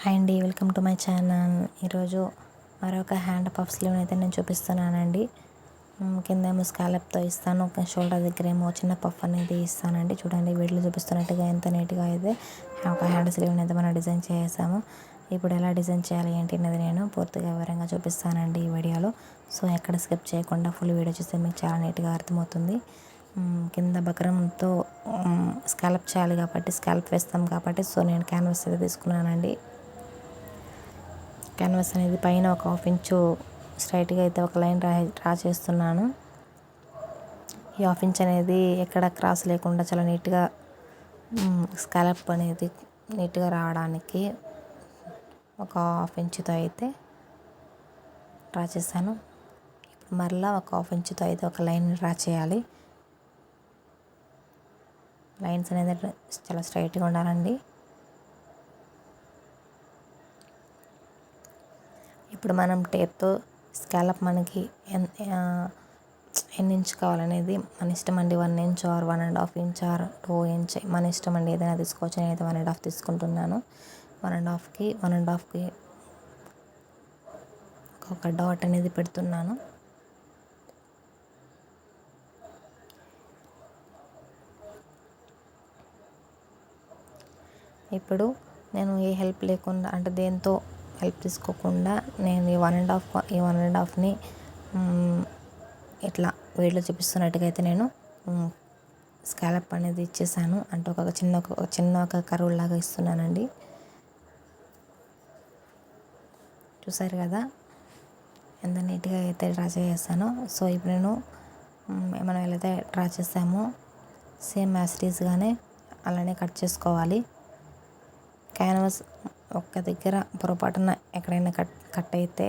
Hi అండి, welcome to my channel. ఈరోజు మరొక హ్యాండ్ పఫ్ స్లీవ్ అయితే నేను చూపిస్తున్నానండి. కిందేమో స్కాలప్తో ఇస్తాను, ఒక షోల్డర్ దగ్గర ఏమో చిన్న పఫ్ అనేది ఇస్తానండి. చూడండి, వీటిలో చూపిస్తున్నట్టుగా ఎంత నీట్గా అయితే ఒక హ్యాండ్ స్లీవ్ని అయితే మనం డిజైన్ చేసాము. ఇప్పుడు ఎలా డిజైన్ చేయాలి ఏంటి అనేది నేను పూర్తిగా వివరంగా చూపిస్తానండి ఈ వీడియోలో. సో ఎక్కడ స్కిప్ చేయకుండా ఫుల్ వీడియో చూస్తే మీకు చాలా నీట్గా అర్థమవుతుంది. కింద బక్రంతో స్కాలప్ చేయాలి కాబట్టి, స్కాలప్ వేస్తాం కాబట్టి, సో నేను క్యాన్వాస్ అయితే తీసుకున్నానండి. క్యాన్వాస్ అనేది పైన ఒక 1/2 ఇంచు స్ట్రైట్గా అయితే ఒక లైన్ డ్రా చేస్తున్నాను. ఈ 1/2 ఇంచ్ అనేది ఎక్కడ క్రాస్ లేకుండా చాలా నీట్గా స్కాలప్ అనేది నీట్గా రావడానికి ఒక 1/2 ఇంచుతో అయితే డ్రా చేశాను. ఇప్పుడు మరలా ఒక 1/2 ఇంచుతో అయితే ఒక లైన్ డ్రా చేయాలి. లైన్స్ అనేది చాలా స్ట్రైట్గా ఉండాలండి. ఇప్పుడు మనం టేప్తో స్కాలప్ మనకి ఎన్ని ఇంచ్ కావాలనేది మన ఇష్టం అండి. 1 inch are 1.5 inch are 2 inch మన ఇష్టం అండి, ఏదైనా తీసుకోవచ్చు. నేనైతే 1.5 తీసుకుంటున్నాను. 1.5కి ఒక డాట్ అనేది పెడుతున్నాను. ఇప్పుడు నేను ఏ హెల్ప్ లేకుండా, అంటే దేంతో హెల్ప్ తీసుకోకుండా నేను ఈ 1.5ని ఇట్లా వీడియోలో చూపిస్తున్నట్టుగా అయితే నేను స్కాలప్ అనేది ఇచ్చేసాను. అంటే ఒక కర్వ్ లాగా ఇస్తున్నానండి. చూసారు కదా ఎంత నీట్గా అయితే డ్రా చేసానో. సో ఇప్పుడు నేను మనం ఎలా అయితే డ్రా చేసామో సేమ్ యాస్టీస్గానే అలానే కట్ చేసుకోవాలి. క్యాన్వాస్ ఒక్క దగ్గర పొరపాటున ఎక్కడైనా కట్ అయితే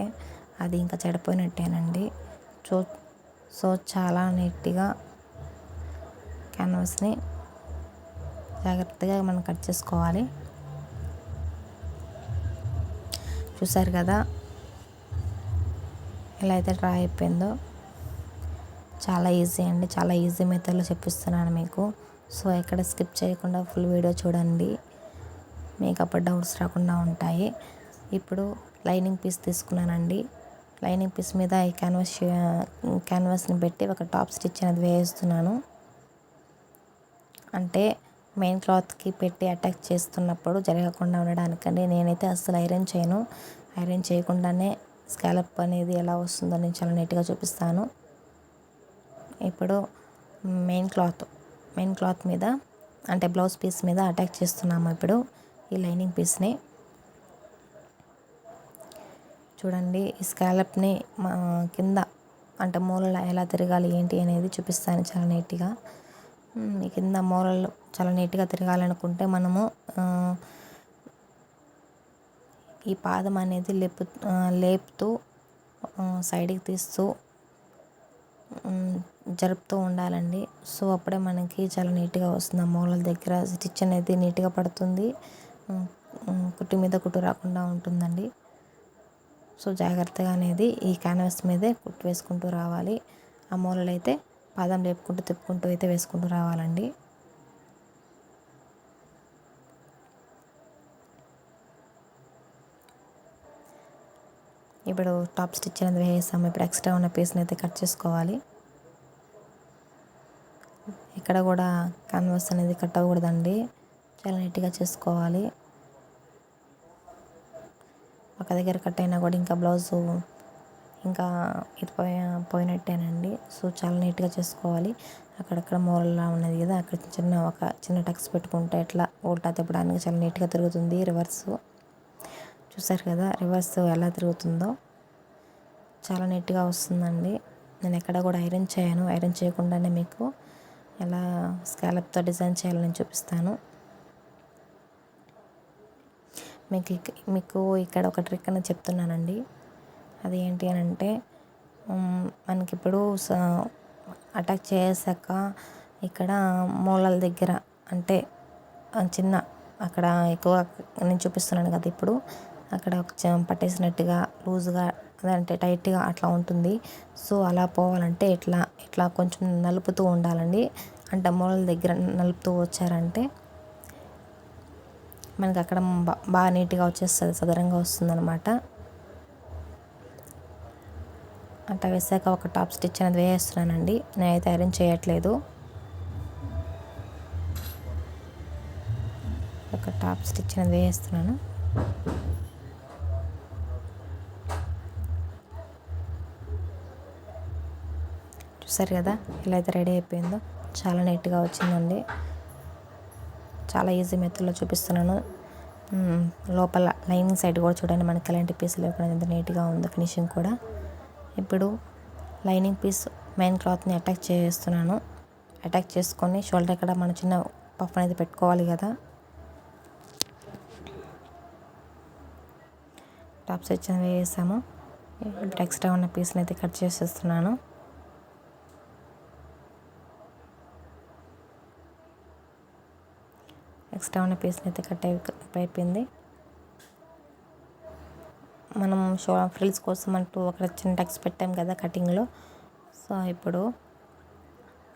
అది ఇంకా చెడిపోయినట్టేనండి. సో చాలా నీట్గా క్యాన్వాస్ని జాగ్రత్తగా మనం కట్ చేసుకోవాలి. చూసారు కదా ఎలా అయితే డ్రా అయిపోయిందో. చాలా ఈజీ అండి, చాలా ఈజీ మెథడ్లో చెప్పిస్తున్నాను మీకు. సో ఎక్కడ స్కిప్ చేయకుండా ఫుల్ వీడియో చూడండి, మీకు అప్పుడు డౌట్స్ రాకుండా ఉంటాయి. ఇప్పుడు లైనింగ్ పీస్ తీసుకున్నానండి. లైనింగ్ పీస్ మీద ఈ క్యాన్వాస్ని పెట్టి ఒక టాప్ స్టిచ్ అనేది వేస్తున్నాను. అంటే మెయిన్ క్లాత్కి పెట్టి అటాచ్ చేస్తున్నప్పుడు జరగకుండా ఉండడానికండి. నేనైతే అస్సలు ఐరన్ చేయను. ఐరన్ చేయకుండానే స్కాలప్ అనేది ఎలా వస్తుందో నేను చాలా నీట్గా చూపిస్తాను. ఇప్పుడు మెయిన్ క్లాత్ మీద, అంటే బ్లౌజ్ పీస్ మీద అటాచ్ చేస్తున్నాము ఇప్పుడు ఈ లైనింగ్ పీస్ని. చూడండి, ఈ స్కాలప్ని కింద అంటే మూలలు ఎలా తిరగాలి ఏంటి అనేది చూపిస్తాను చాలా నీట్గా. ఈ కింద మూలలు చాలా నీట్గా తిరగాలనుకుంటే మనము ఈ పాదం అనేది లేపుతూ సైడ్కి తీస్తూ జరుపుతూ ఉండాలండి. సో అప్పుడే మనకి చాలా నీట్గా వస్తుంది. ఆ మూలల దగ్గర స్టిచ్ అనేది నీట్గా పడుతుంది, కుట్టు మీద కుట్టు రాకుండా ఉంటుందండి. సో జాగ్రత్తగా అనేది ఈ క్యాన్వాస్ మీదే కుట్టు వేసుకుంటూ రావాలి. ఆ మూలలు అయితే పాదం లేపుకుంటూ తిప్పుకుంటూ అయితే వేసుకుంటూ రావాలండి. ఇప్పుడు టాప్ స్టిచ్ అనేది వేసాము. ఇప్పుడు ఎక్స్ట్రా ఉన్న పీస్ని అయితే కట్ చేసుకోవాలి. ఇక్కడ కూడా క్యాన్వాస్ అనేది కట్ అవ్వకూడదండి, చాలా నీట్గా చేసుకోవాలి. ఒక దగ్గర కట్ అయినా కూడా ఇంకా బ్లౌజు ఇంకా ఇది పోయినట్టేనండి. సో చాలా నీట్గా చేసుకోవాలి. అక్కడక్కడ మూలలా ఉన్నది కదా, అక్కడ చిన్న టక్స్ పెట్టుకుంటే ఎట్లా ఉల్టా తిప్పడానికి చాలా నీట్గా తిరుగుతుంది. చూసారు కదా రివర్స్ ఎలా తిరుగుతుందో, చాలా నీట్గా వస్తుందండి. నేను ఎక్కడ కూడా ఐరన్ చేయను. ఐరన్ చేయకుండానే మీకు ఎలా స్కాలప్తో డిజైన్ చేయాలని చూపిస్తాను. మీకు ఇక్కడ ఒక ట్రిక్ అనేది చెప్తున్నానండి. అది ఏంటి అని అంటే, మనకిప్పుడు అటాక్ చేసాక ఇక్కడ మూలల దగ్గర అంటే చిన్న అక్కడ ఎక్కువ నేను చూపిస్తున్నాను కదా, ఇప్పుడు అక్కడ పట్టేసినట్టుగా లూజ్గా అంటే టైట్గా అట్లా ఉంటుంది. సో అలా పోవాలంటే ఇట్లా కొంచెం నలుపుతూ ఉండాలండి. అంటే మూలల దగ్గర నలుపుతూ వచ్చారంటే మనకి అక్కడ బాగా నీట్గా వచ్చేస్తుంది, సదరంగా వస్తుందన్నమాట. అట్లా వేసాక ఒక టాప్ స్టిచ్ అనేది వేస్తున్నానండి. నేనైతే ఐరన్ చేయట్లేదు. ఒక టాప్ స్టిచ్ అనేది వేస్తున్నాను. చూసారు కదా ఇలా అయితే రెడీ అయిపోయిందో, చాలా నీట్గా వచ్చిందండి. చాలా ఈజీ మెథడ్లో చూపిస్తున్నాను. లోపల లైనింగ్ సైడ్ కూడా చూడండి, మనకి ఎలాంటి పీస్ లేకుండా ఎంత నీట్గా ఉందో ఫినిషింగ్ కూడా. ఇప్పుడు లైనింగ్ పీస్ మెయిన్ క్లాత్ని అటాచ్ చేస్తున్నాను. అటాచ్ చేసుకొని షోల్డర్ ఇక్కడ మన చిన్న పఫ్ అనేది పెట్టుకోవాలి కదా. టాప్ స్టిచ్ అనేది వేసాము. ఇప్పుడు ఎక్స్ట్రా ఉన్న పీస్ని అయితే కట్ చేసేస్తున్నాను. ఎక్స్ట్రా ఉన్న పీస్ని అయితే కట్ అయిపోయింది. మనం ఫ్రిల్స్ కోసం అంటూ ఒక చిన్న టక్స్ పెట్టాం కదా కటింగ్లో. సో ఇప్పుడు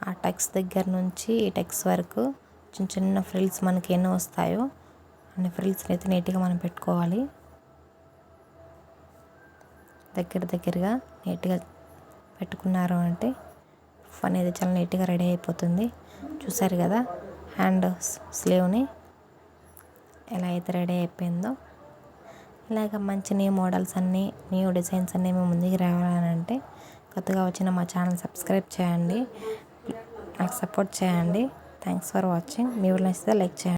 ఆ టక్స్ దగ్గర నుంచి ఈ టక్స్ వరకు చిన్న చిన్న ఫ్రిల్స్ మనకి ఎన్ని వస్తాయో అన్ని ఫ్రిల్స్ని అయితే నీట్గా మనం పెట్టుకోవాలి. దగ్గరగా నీట్గా పెట్టుకున్నారు అంటే పఫ్ అనేది చాలా నీట్గా రెడీ అయిపోతుంది. చూసారు కదా హ్యాండ్ స్లీవ్ని ఎలా అయితే రెడీ అయిపోయిందో. ఇలాగ మంచి న్యూ మోడల్స్ అన్నీ, న్యూ డిజైన్స్ అన్నీ మేము ముందుకు రావాలంటే కొత్తగా వచ్చిన మా ఛానల్ సబ్స్క్రైబ్ చేయండి, నాకు సపోర్ట్ చేయండి. Thanks for watching. మీ ఊళ్ళో నచ్చితే లైక్ చేయండి.